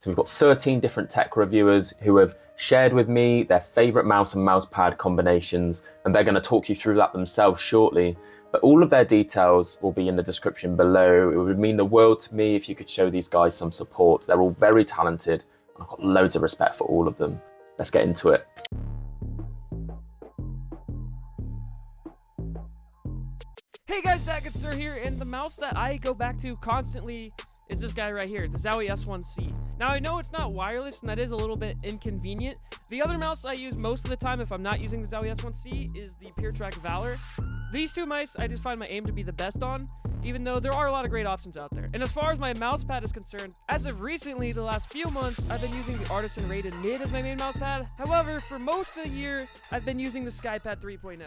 So we've got 13 different tech reviewers who have shared with me their favorite mouse and mousepad combinations, and they're going to talk you through that themselves shortly. But all of their details will be in the description below. It would mean the world to me if you could show these guys some support. They're all very talented, and I've got loads of respect for all of them. Let's get into it. Hey guys, Dat Good Sir here, and the mouse that I go back to constantly is this guy right here, the Jigsawh S1C. Now I know it's not wireless, and that is a little bit inconvenient. The other mouse I use most of the time if I'm not using the Jigsawh S1C is the PureTrack Valor. These two mice I just find my aim to be the best on, even though there are a lot of great options out there. And as far as my mousepad is concerned, as of recently, the last few months, I've been using the Artisan Rated Mid as my main mousepad. However, for most of the year, I've been using the SkyPad 3.0.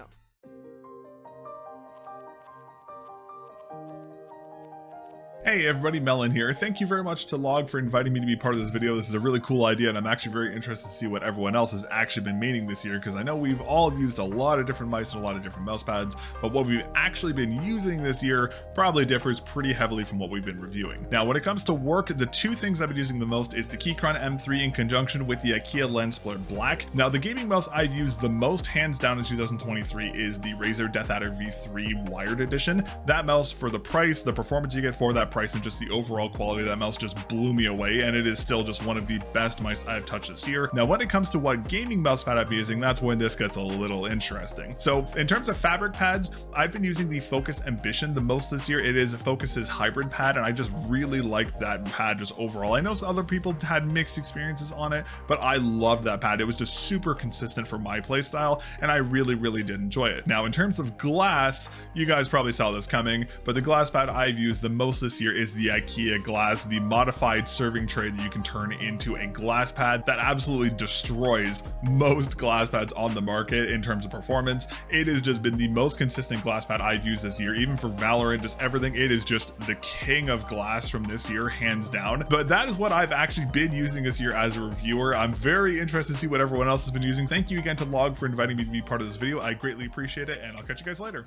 Hey everybody, Mel0n here. Thank you very much to Log for inviting me to be part of this video. This is a really cool idea, and I'm actually very interested to see what everyone else has actually been maining this year, because I know we've all used a lot of different mice and a lot of different mouse pads, but what we've actually been using this year probably differs pretty heavily from what we've been reviewing. Now, when it comes to work, the two things I've been using the most is the Keychron M3 in conjunction with the IKEA Lens Splitter Black. Now, the gaming mouse I've used the most, hands down in 2023, is the Razer DeathAdder V3 Wired Edition. That mouse, for the price, the performance you get for that price, and just the overall quality of that mouse just blew me away, and it is still just one of the best mice I've touched this year. Now, when it comes to what gaming mouse pad I've been using, that's when this gets a little interesting. So in terms of fabric pads, I've been using the Focus Ambition the most this year. It is Focus's hybrid pad, and I just really liked that pad just overall. I know some other people had mixed experiences on it, but I loved that pad. It was just super consistent for my playstyle, and I really did enjoy it. Now, in terms of glass, you guys probably saw this coming, but the glass pad I've used the most this year is the IKEA glass, the modified serving tray that you can turn into a glass pad that absolutely destroys most glass pads on the market in terms of performance. It has just been the most consistent glass pad I've used this year, even for Valorant, just everything. It is just the king of glass from this year, hands down. But that is what I've actually been using this year as a reviewer. I'm very interested to see what everyone else has been using. Thank you again to Log for inviting me to be part of this video. I greatly appreciate it, and I'll catch you guys later.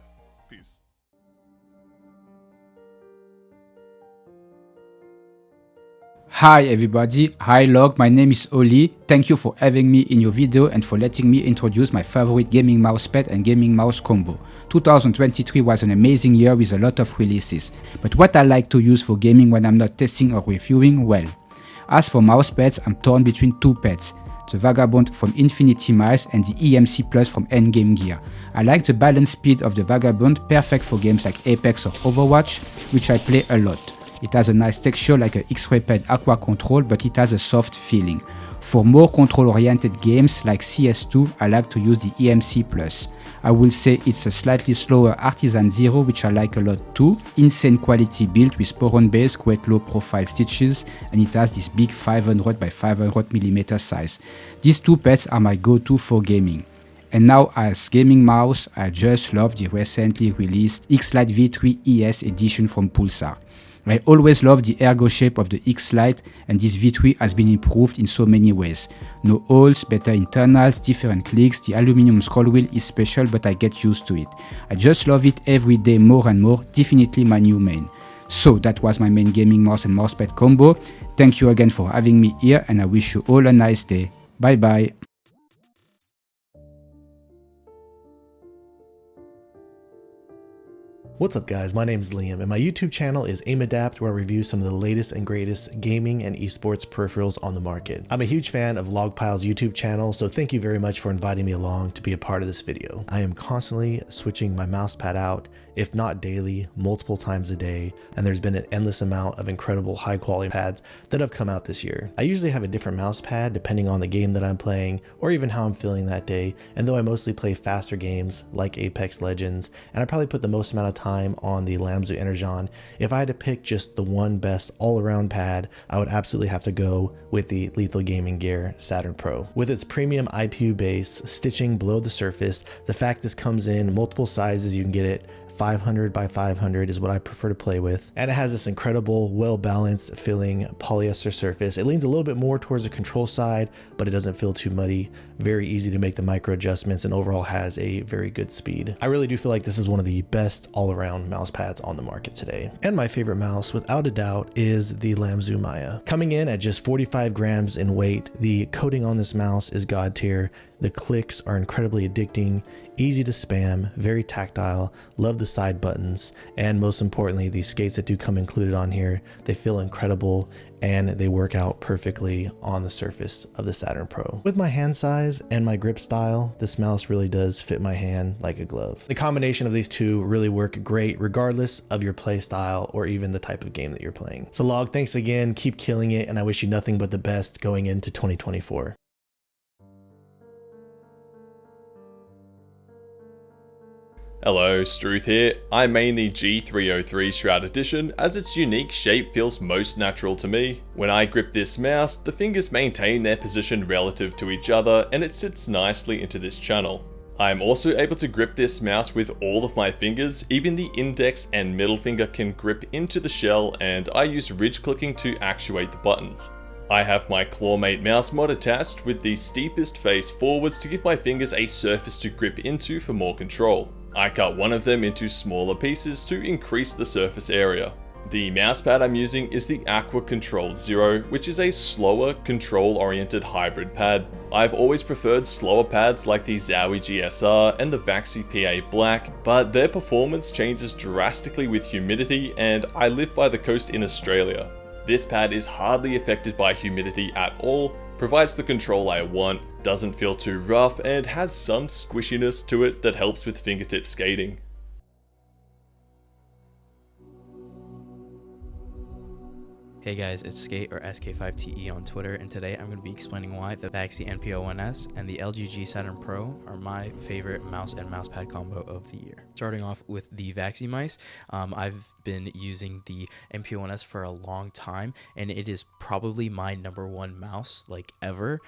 Peace. Hi everybody, hi Log, my name is Oli. Thank you for having me in your video and for letting me introduce my favorite gaming mousepad and gaming mouse combo. 2023 was an amazing year with a lot of releases, but what I like to use for gaming when I'm not testing or reviewing, well. As for mousepads, I'm torn between two pads, the Vagabond from Infinity Mice and the EMC Plus from Endgame Gear. I like the balance speed of the Vagabond, perfect for games like Apex or Overwatch, which I play a lot. It has a nice texture like a X-Ray Pad Aqua Control, but it has a soft feeling. For more control-oriented games like CS2, I like to use the EMC Plus. I will say it's a slightly slower Artisan Zero, which I like a lot too. Insane quality build with Poron base, quite low profile stitches, and it has this big 500 by 500mm size. These two pads are my go-to for gaming. And now as gaming mouse, I just love the recently released X-Lite V3 ES edition from Pulsar. I always loved the ergo shape of the X-Lite, and this V3 has been improved in so many ways. No holes, better internals, different clicks, the aluminum scroll wheel is special, but I get used to it. I just love it every day more and more, definitely my new main. So that was my main gaming mouse and mousepad combo. Thank you again for having me here, and I wish you all a nice day. Bye bye. What's up guys, my name is Liam and my YouTube channel is AimAdapt, where I review some of the latest and greatest gaming and esports peripherals on the market. I'm a huge fan of Logpile's YouTube channel, so thank you very much for inviting me along to be a part of this video. I am constantly switching my mousepad out, if not daily, multiple times a day, and there's been an endless amount of incredible high quality pads that have come out this year. I usually have a different mousepad depending on the game that I'm playing or even how I'm feeling that day, and though I mostly play faster games like Apex Legends, and I probably put the most amount of time on the Lamzu Energon, if I had to pick just the one best all-around pad, I would absolutely have to go with the Lethal Gaming Gear Saturn Pro. With its premium IPU base, stitching below the surface, the fact this comes in multiple sizes, you can get it 500 by 500 is what I prefer to play with. And it has this incredible, well-balanced feeling polyester surface. It leans a little bit more towards the control side, but it doesn't feel too muddy. Very easy to make the micro adjustments, and overall has a very good speed. I really do feel like this is one of the best all-around mouse pads on the market today. And my favorite mouse, without a doubt, is the Lamzu Maya. Coming in at just 45 grams in weight, the coating on this mouse is god tier. The clicks are incredibly addicting, easy to spam, very tactile, love the side buttons, and most importantly, the skates that do come included on here, they feel incredible and they work out perfectly on the surface of the Saturn Pro. With my hand size and my grip style, this mouse really does fit my hand like a glove. The combination of these two really work great regardless of your play style or even the type of game that you're playing. So Log, thanks again, keep killing it, and I wish you nothing but the best going into 2024. Hello, Struth here. I main the G303 Shroud Edition as its unique shape feels most natural to me. When I grip this mouse, the fingers maintain their position relative to each other and it sits nicely into this channel. I am also able to grip this mouse with all of my fingers, even the index and middle finger can grip into the shell, and I use ridge clicking to actuate the buttons. I have my Clawmate mouse mod attached with the steepest face forwards to give my fingers a surface to grip into for more control. I cut one of them into smaller pieces to increase the surface area. The mousepad I'm using is the Aqua Control Zero, which is a slower, control-oriented hybrid pad. I've always preferred slower pads like the Zowie GSR and the Vaxi PA Black, but their performance changes drastically with humidity, and I live by the coast in Australia. This pad is hardly affected by humidity at all, provides the control I want, doesn't feel too rough, and has some squishiness to it that helps with fingertip skating. Hey guys, it's Skate or SK5TE on Twitter, and today I'm going to be explaining why the Vaxi NP01S and the LG Saturn Pro are my favorite mouse and mousepad combo of the year. Starting off with the Vaxi mice, I've been using the NP01S for a long time, and it is probably my #1 mouse like ever.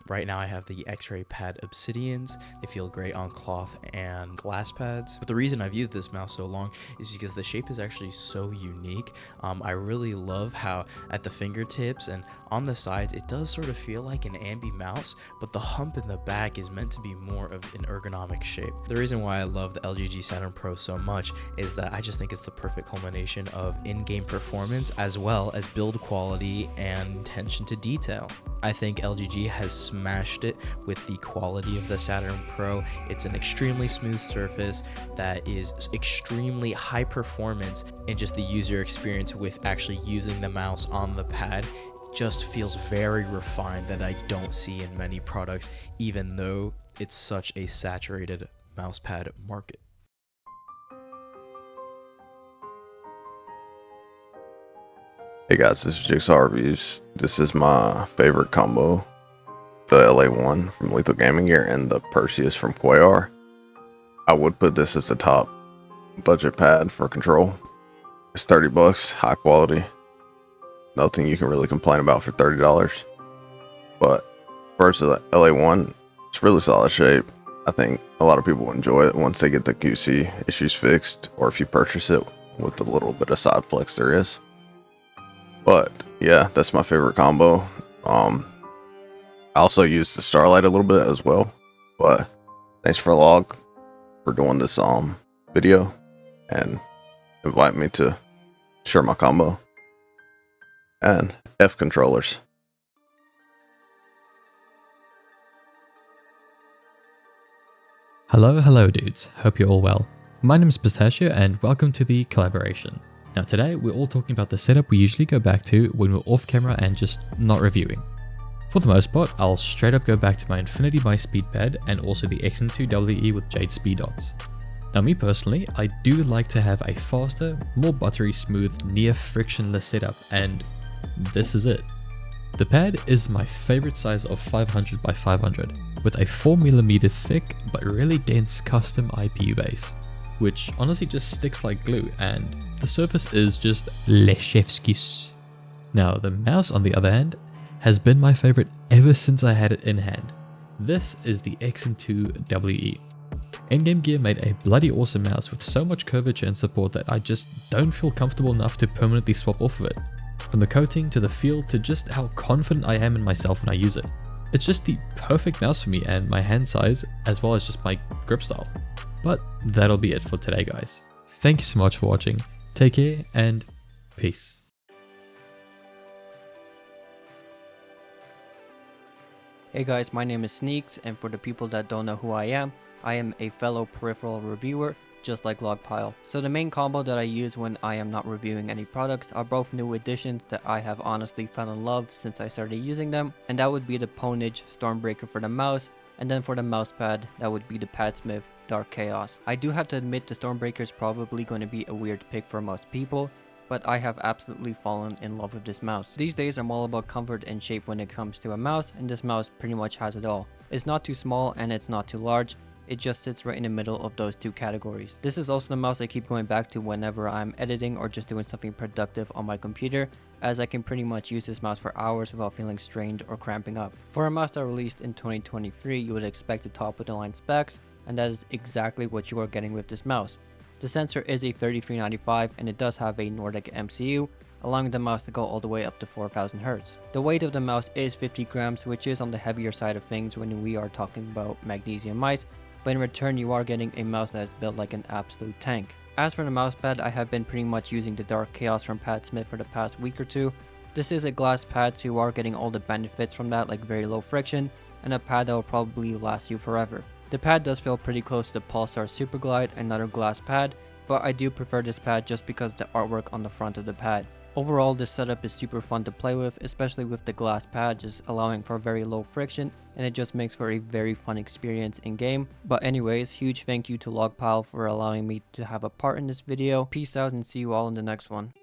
Right now I have the X-Ray Pad Obsidians. They feel great on cloth and glass pads. But the reason I've used this mouse so long is because the shape is actually so unique. I really love how at the fingertips and on the sides it does sort of feel like an ambi mouse, but the hump in the back is meant to be more of an ergonomic shape. The reason why I love the LG Saturn Pro so much is that I just think it's the perfect culmination of in-game performance as well as build quality and attention to detail. I think LG has smashed it with the quality of the Saturn Pro. It's an extremely smooth surface that is extremely high performance, and just the user experience with actually using the mouse on the pad just feels very refined that I don't see in many products, even though it's such a saturated mousepad market. Hey guys, this is Jigsawh Reviews. This is my favorite combo, the LA1 from Lethal Gaming Gear and the Perseus from Quayar. I would put this as the top budget pad for control. It's $30, high quality. Nothing you can really complain about for $30. But versus the LA1, it's really solid shape. I think a lot of people will enjoy it once they get the QC issues fixed, or if you purchase it with the little bit of side flex there is. But yeah, that's my favorite combo. I also use the Starlight a little bit as well. But thanks for Log for doing this video and invite me to share my combo. And F controllers. Hello dudes, hope you're all well. My name is Pistaciio and welcome to the collaboration. Now today we're all talking about the setup we usually go back to when we're off camera and just not reviewing. For the most part, I'll straight up go back to my Infinity by Speedpad and also the XN2WE with Jade Speed Dots. Now me personally, I do like to have a faster, more buttery smooth, near frictionless setup, and this is it. The pad is my favorite size of 500 by 500, with a 4mm thick but really dense custom IPU base, which honestly just sticks like glue, and the surface is just le chef's kiss. Now the mouse on the other hand has been my favorite ever since I had it in hand. This is the XN2WE. In-game gear made a bloody awesome mouse with so much curvature and support that I just don't feel comfortable enough to permanently swap off of it. From the coating to the feel to just how confident I am in myself when I use it. It's just the perfect mouse for me and my hand size, as well as just my grip style. But that'll be it for today, guys. Thank you so much for watching. Take care and peace. Hey guys, my name is Snekxs, and for the people that don't know who I am a fellow peripheral reviewer, just like Logpile. So the main combo that I use when I am not reviewing any products are both new additions that I have honestly fell in love since I started using them, and that would be the Ponage Stormbreaker for the mouse, and then for the mousepad, that would be the Padsmith Dark Chaos. I do have to admit the Stormbreaker is probably going to be a weird pick for most people, but I have absolutely fallen in love with this mouse. These days I'm all about comfort and shape when it comes to a mouse, and this mouse pretty much has it all. It's not too small and it's not too large, it just sits right in the middle of those two categories. This is also the mouse I keep going back to whenever I'm editing or just doing something productive on my computer, as I can pretty much use this mouse for hours without feeling strained or cramping up. For a mouse that released in 2023, you would expect the top of the line specs, and that is exactly what you are getting with this mouse. The sensor is a 3395 and it does have a Nordic MCU, allowing the mouse to go all the way up to 4000 Hz. The weight of the mouse is 50 grams, which is on the heavier side of things when we are talking about magnesium mice, but in return you are getting a mouse that is built like an absolute tank. As for the mousepad, I have been pretty much using the Dark Chaos from Padsmith for the past week or two. This is a glass pad, so you are getting all the benefits from that, like very low friction, and a pad that will probably last you forever. The pad does feel pretty close to the Pulsar Superglide, another glass pad, but I do prefer this pad just because of the artwork on the front of the pad. Overall, this setup is super fun to play with, especially with the glass pad just allowing for very low friction, and it just makes for a very fun experience in game. But anyways, huge thank you to Logpile for allowing me to have a part in this video. Peace out and see you all in the next one.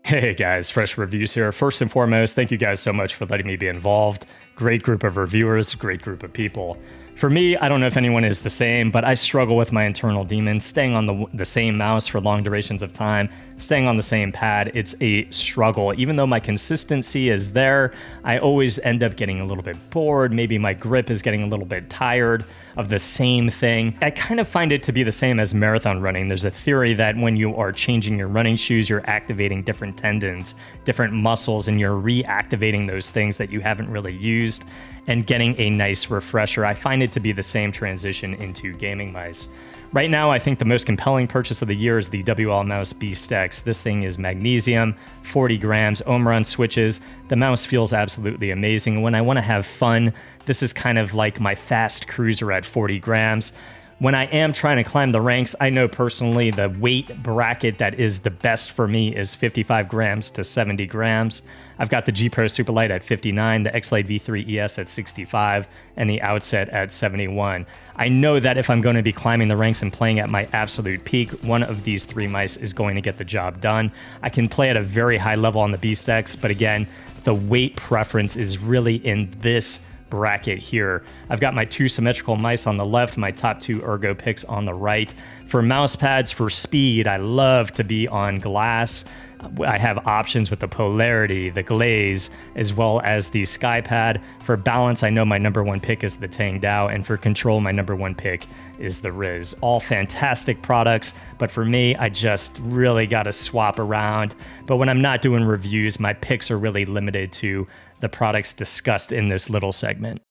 Hey guys, Fresh Reviews here. First and foremost, thank you guys so much for letting me be involved. Great group of reviewers, great group of people. For me, I don't know if anyone is the same, but I struggle with my internal demons, staying on the same mouse for long durations of time, staying on the same pad. It's a struggle. Even though my consistency is there, I always end up getting a little bit bored. Maybe my grip is getting a little bit tired of the same thing. I kind of find it to be the same as marathon running. There's a theory that when you are changing your running shoes, you're activating different tendons, different muscles, and you're reactivating those things that you haven't really used and getting a nice refresher. I find it to be the same transition into gaming mice. Right now, I think the most compelling purchase of the year is the WL Mouse Beast-X. This thing is magnesium, 40 grams, Omron switches. The mouse feels absolutely amazing. When I want to have fun, this is kind of like my fast cruiser at 40 grams. When I am trying to climb the ranks, I know personally the weight bracket that is the best for me is 55 grams to 70 grams. I've got the G Pro Superlight at 59, the X-Lite V3 ES at 65, and the Outset at 71. I know that if I'm going to be climbing the ranks and playing at my absolute peak, one of these three mice is going to get the job done. I can play at a very high level on the Beast-X, but again, the weight preference is really in this bracket here. I've got my two symmetrical mice on the left, my top two ergo picks on the right. For mouse pads, for speed, I love to be on glass. I have options with the polarity, the glaze, as well as the sky pad. For balance, I know my number one pick is the Tang Dao, and for control, my number one pick is the Riz. All fantastic products, but for me, I just really got to swap around. But when I'm not doing reviews, my picks are really limited to the products discussed in this little segment.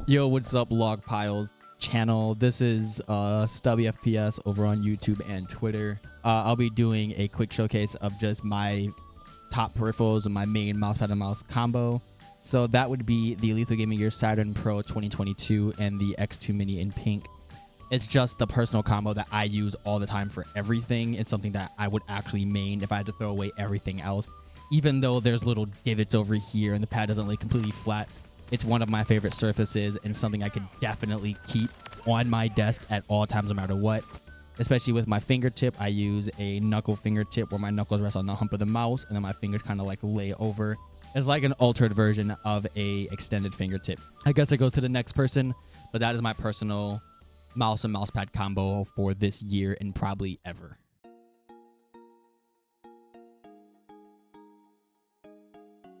Yo, what's up, Logpile's channel? This is Stubby FPS over on YouTube and Twitter. I'll be doing a quick showcase of just my top peripherals and my main mousepad and mouse combo. So that would be the Lethal Gaming Gear Saturn Pro 2022 and the X2 Mini in pink. It's just the personal combo that I use all the time for everything. It's something that I would actually main if I had to throw away everything else. Even though there's little divots over here and the pad doesn't lay completely flat, it's one of my favorite surfaces and something I could definitely keep on my desk at all times no matter what. Especially with my fingertip, I use a knuckle fingertip where my knuckles rest on the hump of the mouse and then my fingers kind of like lay over. It's like an altered version of a extended fingertip. I guess it goes to the next person, but that is my personal mouse and mousepad combo for this year and probably ever.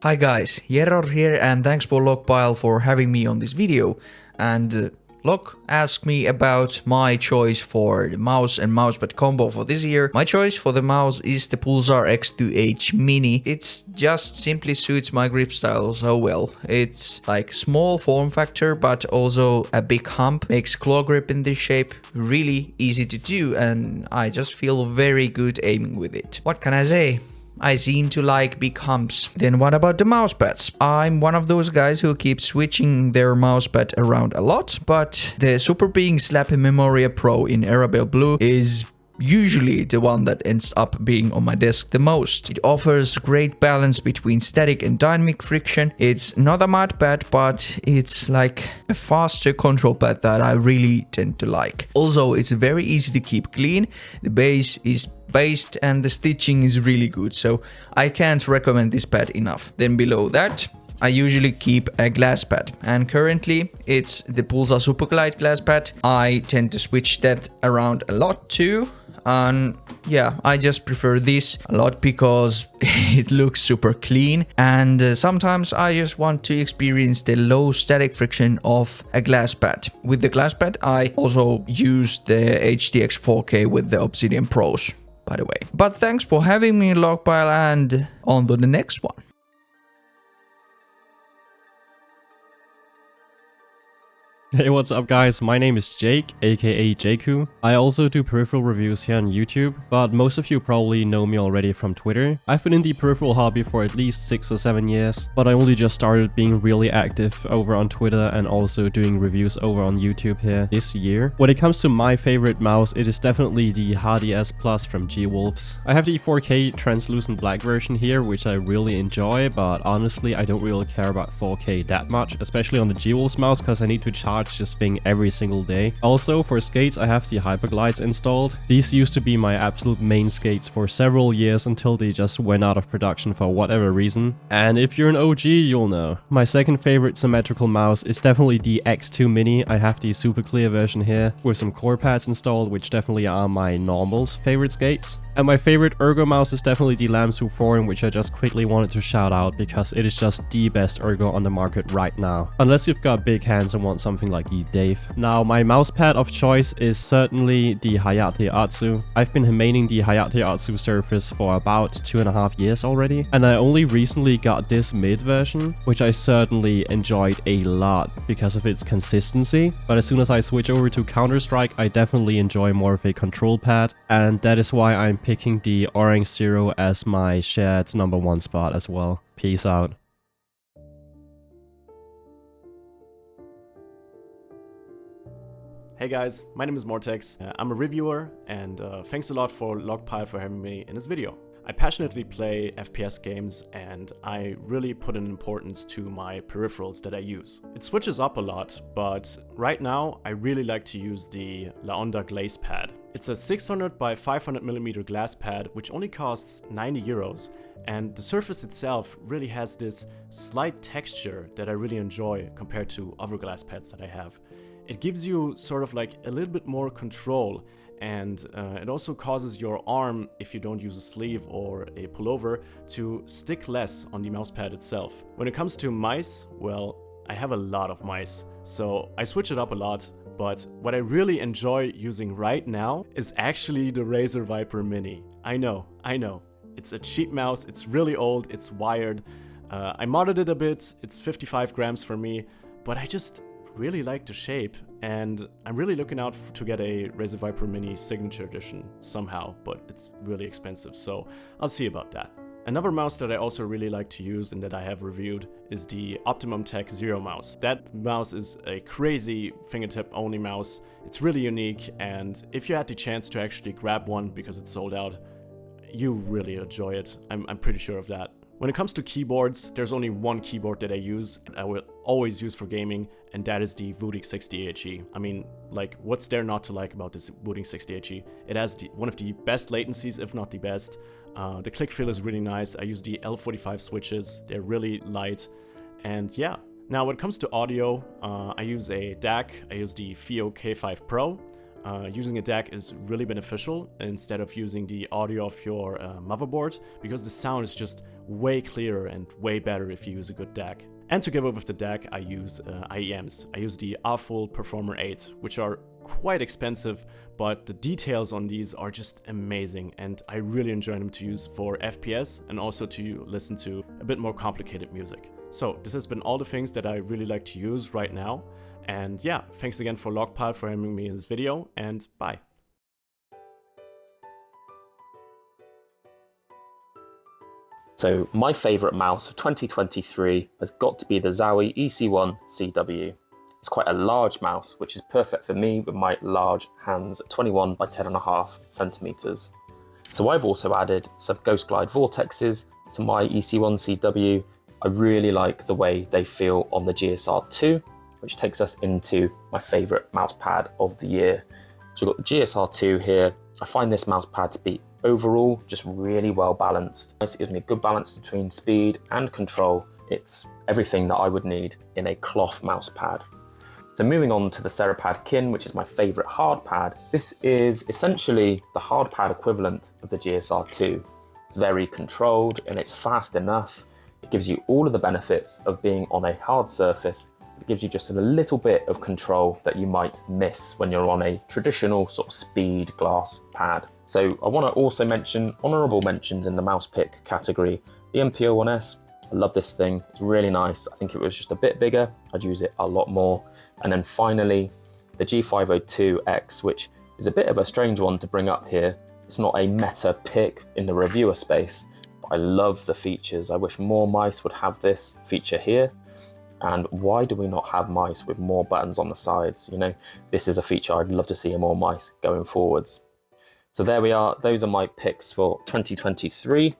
Hi guys, Jerrorr here and thanks for Logpile for having me on this video. And Log asked me about my choice for the mouse and mousepad combo for this year. My choice for the mouse is the Pulsar X2H Mini. It's just simply suits my grip style so well. It's like small form factor but also a big hump. Makes claw grip in this shape really easy to do and I just feel very good aiming with it. What can I say? I seem to like big humps. Then what about the mousepads? I'm one of those guys who keeps switching their mousepad around a lot, but the Super Being Slappy Memoria Pro in Arabelle Blue is usually the one that ends up being on my desk the most. It offers great balance between static and dynamic friction. It's not a mud pad, but it's like a faster control pad that I really tend to like. Also, it's very easy to keep clean. The base is based and the stitching is really good, so I can't recommend this pad enough. Then below that, I usually keep a glass pad and currently it's the Pulsar Superglide glass pad. I tend to switch that around a lot too. And yeah, I just prefer this a lot because it looks super clean and sometimes I just want to experience the low static friction of a glass pad. With the glass pad, I also use the HDX 4K with the Obsidian Pros, by the way. But thanks for having me, Logpile, and on to the next one. Hey, what's up guys, my name is Jake, aka Jakeu. I also do peripheral reviews here on YouTube, but most of you probably know me already from Twitter. I've been in the peripheral hobby for at least 6 or 7 years, but I only just started being really active over on Twitter and also doing reviews over on YouTube here this year. When it comes to my favorite mouse, it is definitely the Hardy S Plus from G-Wolves. I have the 4K translucent black version here, which I really enjoy, but honestly I don't really care about 4K that much, especially on the G-Wolves mouse because I need to charge this thing every single day. Also, for skates, I have the Hyperglides installed. These used to be my absolute main skates for several years until they just went out of production for whatever reason. And if you're an OG, you'll know. My second favorite symmetrical mouse is definitely the X2 Mini. I have the super clear version here with some core pads installed, which definitely are my normals favorite skates. And my favorite ergo mouse is definitely the Lamsu Foreign, which I just quickly wanted to shout out because it is just the best ergo on the market right now. Unless you've got big hands and want something like Dave. Now, my mousepad of choice is certainly the Hayate Atsu. I've been maining the Hayate Atsu Surface for about 2.5 years already, and I only recently got this mid version, which I certainly enjoyed a lot because of its consistency. But as soon as I switch over to Counter-Strike, I definitely enjoy more of a control pad, and that is why I'm picking the Orange Zero as my shared #1 spot as well. Peace out. Hey guys, my name is MorTex. I'm a reviewer and thanks a lot for Logpile for having me in this video. I passionately play FPS games and I really put an importance to my peripherals that I use. It switches up a lot, but right now I really like to use the Laonda Glaze Pad. It's a 600 by 500mm glass pad which only costs 90 euros, and the surface itself really has this slight texture that I really enjoy compared to other glass pads that I have. It gives you sort of like a little bit more control, and it also causes your arm, if you don't use a sleeve or a pullover, to stick less on the mousepad itself. When it comes to mice, well, I have a lot of mice, so I switch it up a lot, but what I really enjoy using right now is actually the Razer Viper Mini. I know, it's a cheap mouse, it's really old, it's wired, I modded it a bit, it's 55 grams for me, but I just really like the shape, and I'm really looking out to get a Razer Viper Mini Signature Edition somehow, but it's really expensive, so I'll see about that. Another mouse that I also really like to use and that I have reviewed is the Optimum Tech Zero mouse. That mouse is a crazy fingertip only mouse. It's really unique, and if you had the chance to actually grab one because it's sold out, you really enjoy it. I'm pretty sure of that. When it comes to keyboards, there's only one keyboard that I use and I will always use for gaming, and that is the Wooting 60HE. I mean, like, what's there not to like about this Wooting 60HE? It has one of the best latencies, if not the best. The click feel is really nice. I use the L45 switches. They're really light. And yeah. Now, when it comes to audio, I use a DAC. I use the FIO K5 Pro. using a DAC is really beneficial instead of using the audio of your motherboard, because the sound is just way clearer and way better if you use a good DAC. And together with the DAC, I use IEMs. I use the Awful Performer 8, which are quite expensive, but the details on these are just amazing, and I really enjoy them to use for FPS and also to listen to a bit more complicated music. So this has been all the things that I really like to use right now. And yeah, thanks again for Logpile for having me in this video, and bye. So my favourite mouse of 2023 has got to be the Zowie EC1 CW. It's quite a large mouse, which is perfect for me with my large hands at 21 by 10.5 centimeters. So I've also added some Ghost Glide Vortexes to my EC1 CW. I really like the way they feel on the GSR2, which takes us into my favourite mouse pad of the year. So we've got the GSR2 here. I find this mouse pad to be overall just really well balanced. It gives me a good balance between speed and control. It's everything that I would need in a cloth mouse pad. So moving on to the Serapad Kin, which is my favourite hard pad. This is essentially the hard pad equivalent of the GSR2. It's very controlled and it's fast enough. It gives you all of the benefits of being on a hard surface. It gives you just a little bit of control that you might miss when you're on a traditional sort of speed glass pad. So I want to also mention honourable mentions in the mouse pick category. The MP01S, I love this thing, it's really nice. I think if it was just a bit bigger, I'd use it a lot more. And then finally, the G502X, which is a bit of a strange one to bring up here. It's not a meta pick in the reviewer space, but I love the features. I wish more mice would have this feature here. And why do we not have mice with more buttons on the sides? You know, this is a feature I'd love to see in more mice going forwards. So there we are. Those are my picks for 2023.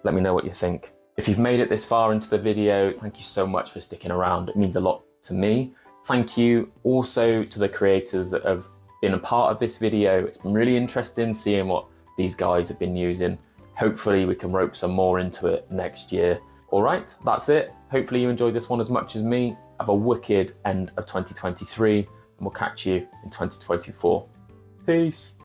Let me know what you think. If you've made it this far into the video, thank you so much for sticking around. It means a lot to me. Thank you also to the creators that have been a part of this video. It's been really interesting seeing what these guys have been using. Hopefully we can rope some more into it next year. All right, that's it. Hopefully you enjoyed this one as much as me. Have a wicked end of 2023, and we'll catch you in 2024. Peace.